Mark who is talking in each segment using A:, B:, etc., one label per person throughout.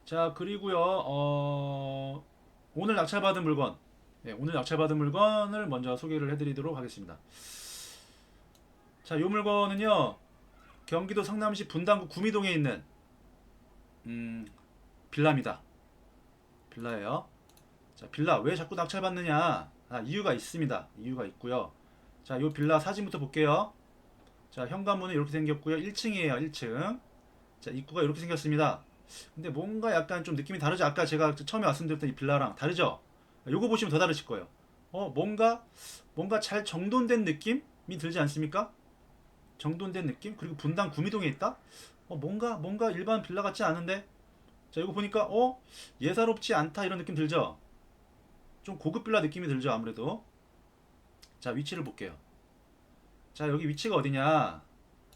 A: 자, 그리고요, 오늘 낙찰받은 물건, 오늘 낙찰받은 물건을 먼저 소개를 해드리도록 하겠습니다. 자, 이 물건은요, 경기도 성남시 분당구 구미동에 있는 빌라입니다. 빌라예요. 자, 빌라 왜 자꾸 낙찰받느냐? 이유가 있습니다. 이유가 있고요. 자, 이 빌라 사진부터 볼게요. 자, 현관문은 이렇게 생겼고요. 1층이에요. 1층. 자, 입구가 이렇게 생겼습니다. 근데 뭔가 약간 좀 느낌이 다르죠? 아까 제가 처음에 말씀드렸던 이 빌라랑 다르죠? 요거 보시면 더 다르실 거예요. 뭔가 잘 정돈된 느낌이 들지 않습니까? 정돈된 느낌? 그리고 분당 구미동에 있다? 뭔가 일반 빌라 같지 않은데? 자, 이거 보니까 예사롭지 않다 이런 느낌 들죠? 좀 고급 빌라 느낌이 들죠, 아무래도. 자, 위치를 볼게요. 자, 여기 위치가 어디냐?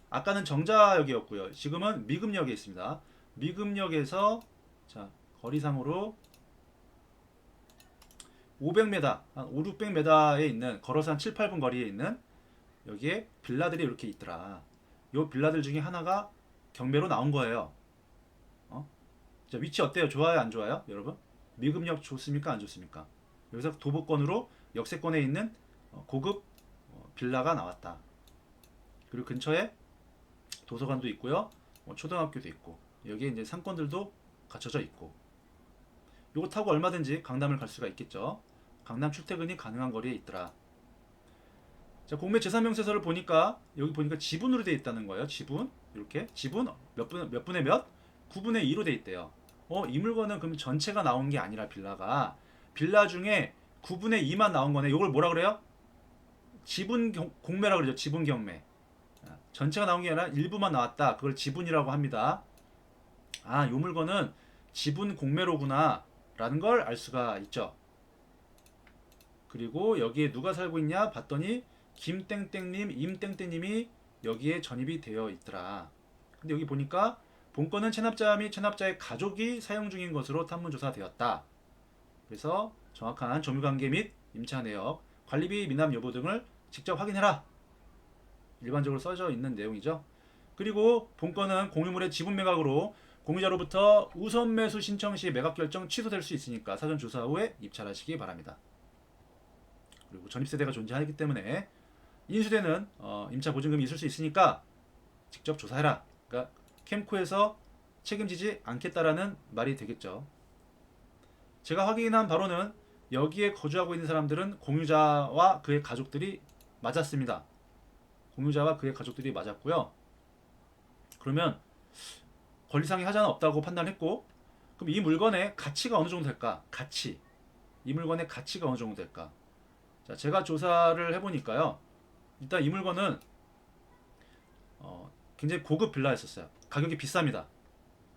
A: 아까는 정자역이었고요. 지금은 미금역에 있습니다. 미금역에서 자, 거리상으로 500m, 한 5, 600m에 있는 걸어서 한 7, 8분 거리에 있는 여기에 빌라들이 이렇게 있더라. 요 빌라들 중에 하나가 경매로 나온 거예요. 어? 자, 위치 어때요? 좋아요, 안 좋아요? 여러분? 미금역 좋습니까? 안 좋습니까? 여기서 도보권으로 역세권에 있는 고급 빌라가 나왔다. 그리고 근처에 도서관도 있고요. 초등학교도 있고. 여기에 이제 상권들도 갖춰져 있고. 요거 타고 얼마든지 강남을 갈 수가 있겠죠. 강남 출퇴근이 가능한 거리에 있더라. 자, 공매 재산명세서를 보니까 여기 보니까 지분으로 되어 있다는 거예요. 지분 이렇게 지분 몇 분의 몇 9분의 2로 되어 있대요. 이 물건은 그럼 전체가 나온 게 아니라 빌라 중에 9분의 2만 나온 거네. 이걸 뭐라 그래요? 공매라 그러죠. 지분 경매. 전체가 나온 게 아니라 일부만 나왔다. 그걸 지분이라고 합니다. 요 물건은 지분 공매로구나 라는 걸 알 수가 있죠. 그리고 여기에 누가 살고 있냐 봤더니 김땡땡님, 임땡땡님이 여기에 전입이 되어 있더라. 근데 여기 보니까 본건은 체납자 및 체납자의 가족이 사용 중인 것으로 탐문조사되었다. 그래서 정확한 점유관계 및 임차 내역, 관리비 미납 여부 등을 직접 확인해라. 일반적으로 써져 있는 내용이죠. 그리고 본건은 공유물의 지분 매각으로 공유자로부터 우선 매수 신청 시 매각 결정 취소될 수 있으니까 사전 조사 후에 입찰하시기 바랍니다. 그리고 전입세대가 존재하기 때문에 인수되는 임차 보증금이 있을 수 있으니까 직접 조사해라. 그러니까 캠코에서 책임지지 않겠다라는 말이 되겠죠. 제가 확인한 바로는 여기에 거주하고 있는 사람들은 공유자와 그의 가족들이 맞았습니다. 공유자와 그의 가족들이 맞았고요. 그러면 권리상의 하자는 없다고 판단했고, 그럼 이 물건의 가치가 어느 정도 될까? 이 물건의 가치가 어느 정도 될까? 자, 제가 조사를 해보니까요. 일단 이 물건은 굉장히 고급 빌라였었어요. 가격이 비쌉니다.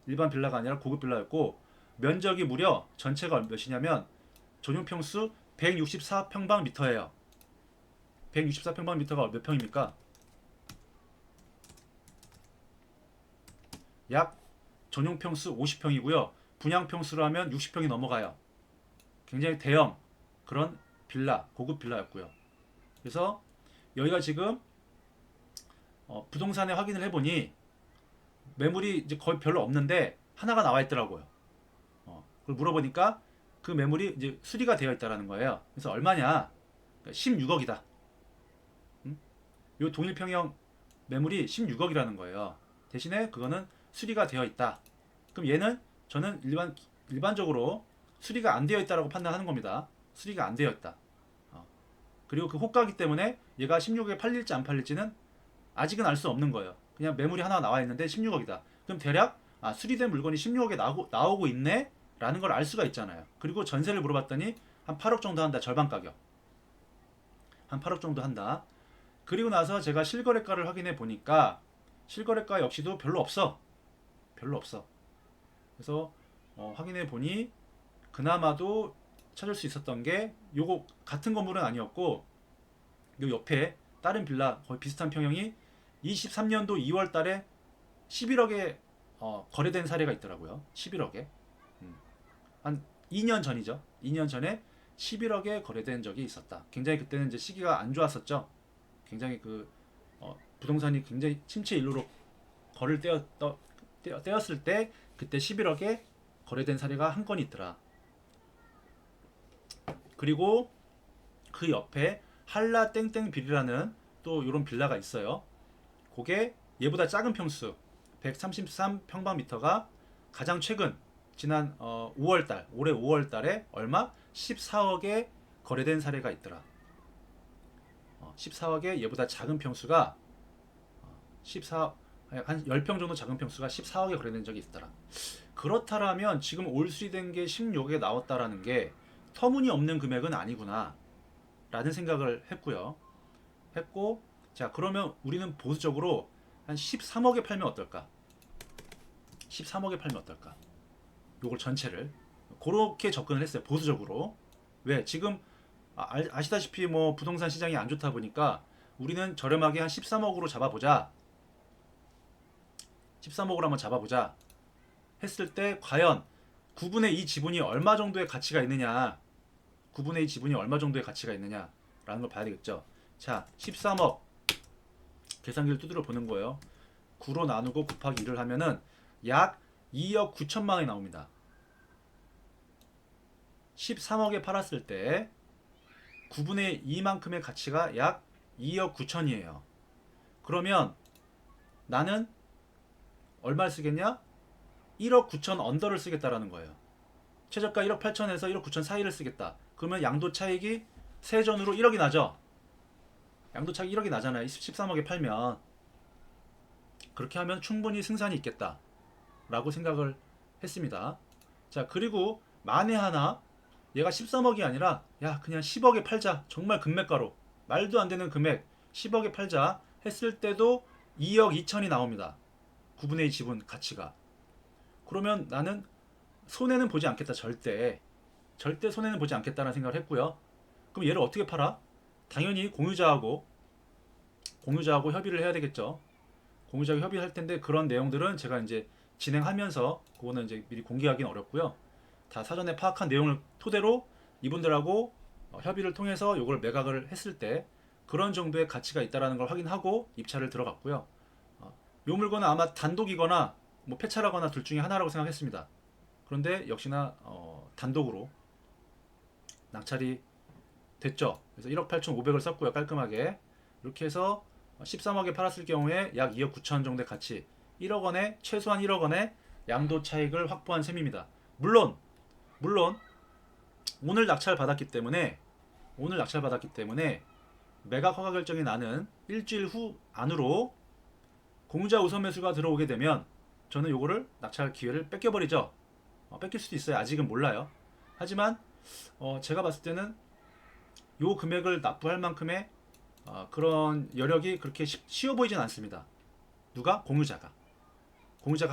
A: 일반 빌라가 아니라 고급 빌라였고 면적이 무려 전체가 몇이냐면 전용 평수 164평방미터예요. 164평방미터가 몇 평입니까? 약 전용 평수 50평이고요. 분양 평수로 하면 60평이 넘어가요. 굉장히 대형 그런 빌라, 고급 빌라였고요. 그래서 여기가 지금 부동산에 확인을 해보니 매물이 이제 거의 별로 없는데 하나가 나와 있더라고요. 그걸 물어보니까 그 매물이 이제 수리가 되어 있다라는 거예요. 그래서 얼마냐? 16억이다. 요 동일평형 매물이 16억이라는 거예요. 대신에 그거는 수리가 되어 있다. 그럼 얘는 저는 일반적으로 수리가 안 되어 있다라고 판단하는 겁니다. 수리가 안 되어 있다. 그리고 그 호가기 때문에 얘가 16억에 팔릴지 안 팔릴지는 아직은 알 수 없는 거예요. 그냥 매물이 하나 나와 있는데 16억이다. 그럼 대략 수리된 물건이 16억에 나오고 있네? 라는 걸 알 수가 있잖아요. 그리고 전세를 물어봤더니 한 8억 정도 한다. 절반 가격. 한 8억 정도 한다. 그리고 나서 제가 실거래가를 확인해 보니까 실거래가 역시도 별로 없어. 별로 없어. 그래서 확인해 보니 그나마도 찾을 수 있었던 게 요거 같은 건물은 아니었고 요 옆에 다른 빌라 거의 비슷한 평형이 23년도 2월 달에 11억에 거래된 사례가 있더라고요. 11억에. 한 2년 전이죠. 2년 전에 11억에 거래된 적이 있었다. 굉장히 그때는 이제 시기가 안 좋았었죠. 굉장히 부동산이 굉장히 침체 일로로 떼었을 때 그때 11억에 거래된 사례가 한 건 있더라. 그리고 그 옆에 한라 땡땡 빌이라는 또 이런 빌라가 있어요. 그게 얘보다 작은 평수 133평방미터가 가장 최근 지난 5월달 올해 5월달에 얼마 14억에 거래된 사례가 있더라. 14억에 얘보다 작은 평수가 14 한 10평 정도 작은 평수가 14억에 거래된 적이 있더라. 그렇다라면 지금 올 수리된 게 16억에 나왔다라는 게 터무니없는 금액은 아니구나 라는 생각을 했고요. 자 그러면 우리는 보수적으로 한 13억에 팔면 어떨까? 13억에 팔면 어떨까? 요걸 전체를 그렇게 접근을 했어요. 보수적으로. 왜? 지금 아시다시피 뭐 부동산 시장이 안 좋다 보니까 우리는 저렴하게 한 13억으로 잡아보자. 13억으로 한번 잡아보자. 했을 때 과연 9분의 2 지분이 얼마 정도의 가치가 있느냐? 9분의 2 지분이 얼마 정도의 가치가 있느냐라는 걸 봐야 되겠죠. 자, 13억 계산기를 두드려 보는 거예요. 9로 나누고 곱하기 2를 하면은 약 2억 9천만 원이 나옵니다. 13억에 팔았을 때 9분의 2만큼의 가치가 약 2억 9천이에요. 그러면 나는 얼마를 쓰겠냐? 1억 9천 언더를 쓰겠다라는 거예요. 최저가 1억 8천에서 1억 9천 사이를 쓰겠다. 그러면 양도 차익이 세전으로 1억이 나죠. 양도 차익 1억이 나잖아요. 13억에 팔면. 그렇게 하면 충분히 승산이 있겠다 라고 생각을 했습니다. 자, 그리고 만에 하나 얘가 13억이 아니라 야 그냥 10억에 팔자. 정말 금매가로 말도 안 되는 금액 10억에 팔자 했을 때도 2억 2천이 나옵니다. 9분의 2 지분 가치가. 그러면 나는 손해는 보지 않겠다. 절대 손해는 보지 않겠다는 생각을 했고요. 그럼 얘를 어떻게 팔아? 당연히 공유자하고 협의를 해야 되겠죠. 공유자하고 협의할 텐데 그런 내용들은 제가 이제 진행하면서 그거는 이제 미리 공개하기는 어렵고요. 다 사전에 파악한 내용을 토대로 이분들하고 협의를 통해서 이걸 매각을 했을 때 그런 정도의 가치가 있다라는 걸 확인하고 입찰을 들어갔고요. 이 물건은 아마 단독이거나 뭐 폐차라거나 둘 중에 하나라고 생각했습니다. 그런데 역시나 단독으로 낙찰이 됐죠. 그래서 1억 8천5백을 썼고요. 깔끔하게. 이렇게 해서 13억에 팔았을 경우에 약 2억 9천 정도의 가치 1억 원에 최소한 1억 원의 양도 차익을 확보한 셈입니다. 물론 오늘 낙찰 받았기 때문에 매각 허가 결정이 나는 일주일 후 안으로 공유자 우선 매수가 들어오게 되면 저는 요거를 낙찰 기회를 뺏겨버리죠. 뺏길 수도 있어요. 아직은 몰라요. 하지만 제가 봤을 때는 요 금액을 납부할 만큼의 그런 여력이 그렇게 쉬워 보이진 않습니다. 누가? 공유자가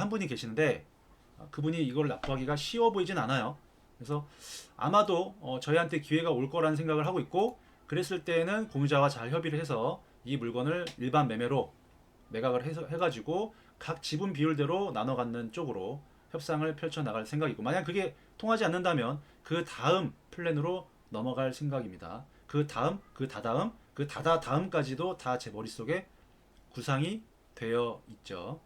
A: 한 분이 계시는데 그분이 이걸 납부하기가 쉬워 보이진 않아요. 그래서 아마도 저희한테 기회가 올 거라는 생각을 하고 있고, 그랬을 때에는 공유자와 잘 협의를 해서 이 물건을 일반 매매로 매각을 해가지고 각 지분 비율대로 나눠 갖는 쪽으로 협상을 펼쳐 나갈 생각이고, 만약 그게 통하지 않는다면 그 다음 플랜으로 넘어갈 생각입니다. 그 다음, 그 다다음, 그 다다다음까지도 다 제 머릿속에 구상이 되어 있죠.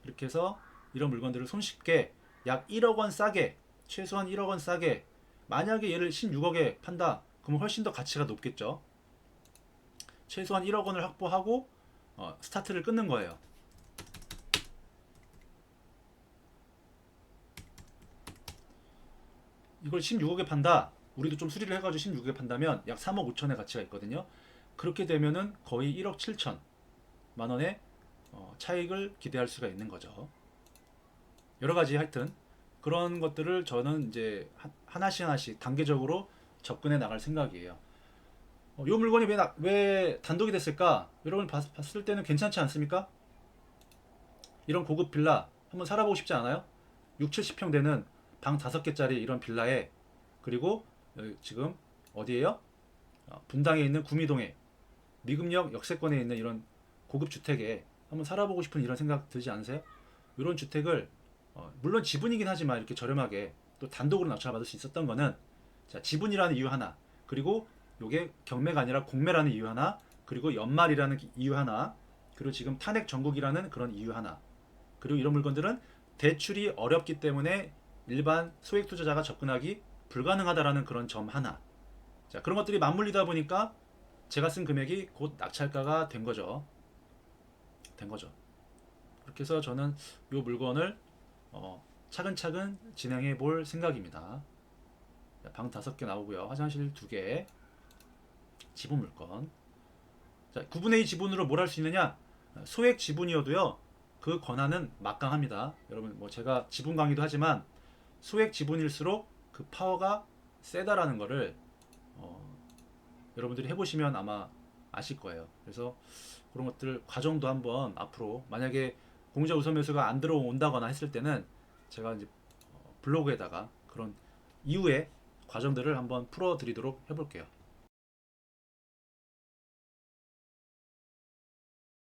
A: 그렇게 해서 이런 물건들을 손쉽게 약 1억 원 싸게, 최소한 1억 원 싸게, 만약에 얘를 16억에 판다 그러면 훨씬 더 가치가 높겠죠. 최소한 1억 원을 확보하고 스타트를 끊는 거예요. 이걸 16억에 판다. 우리도 좀 수리를 해가지고 16억에 판다면 약 3억 5천의 가치가 있거든요. 그렇게 되면은 거의 1억 7천 만원의 차익을 기대할 수가 있는 거죠. 여러가지 하여튼 그런 것들을 저는 이제 하나씩 단계적으로 접근해 나갈 생각이에요. 이 물건이 왜 단독이 됐을까? 여러분 봤을 때는 괜찮지 않습니까? 이런 고급 빌라 한번 살아보고 싶지 않아요? 6, 70평 되는 방 5개짜리 이런 빌라에, 그리고 지금 어디에요? 분당에 있는 구미동에 미금역 역세권에 있는 이런 고급 주택에 한번 살아보고 싶은 이런 생각 들지 않으세요? 이런 주택을 물론 지분이긴 하지만 이렇게 저렴하게 또 단독으로 낙찰받을 수 있었던 거는, 자, 지분이라는 이유 하나, 그리고 요게 경매가 아니라 공매라는 이유 하나, 그리고 연말이라는 이유 하나, 그리고 지금 탄핵 전국이라는 그런 이유 하나, 그리고 이런 물건들은 대출이 어렵기 때문에 일반 소액 투자자가 접근하기 불가능하다라는 그런 점 하나. 자, 그런 것들이 맞물리다 보니까 제가 쓴 금액이 곧 낙찰가가 된 거죠. 그렇게 해서 저는 이 물건을 차근차근 진행해 볼 생각입니다. 방 5개 나오고요. 화장실 2개. 지분 물건. 자, 9분의 2 지분으로 뭘 할 수 있느냐? 소액 지분이어도요. 그 권한은 막강합니다. 여러분 뭐 제가 지분 강의도 하지만 소액 지분일수록 그 파워가 세다라는 거를 여러분들이 해보시면 아마 아실 거예요. 그래서 그런 것들 과정도 한번 앞으로 만약에 공짜 우선 매수가 안 들어온다거나 했을 때는 제가 이제 블로그에다가 그런 이후에 과정들을 한번 풀어드리도록 해볼게요.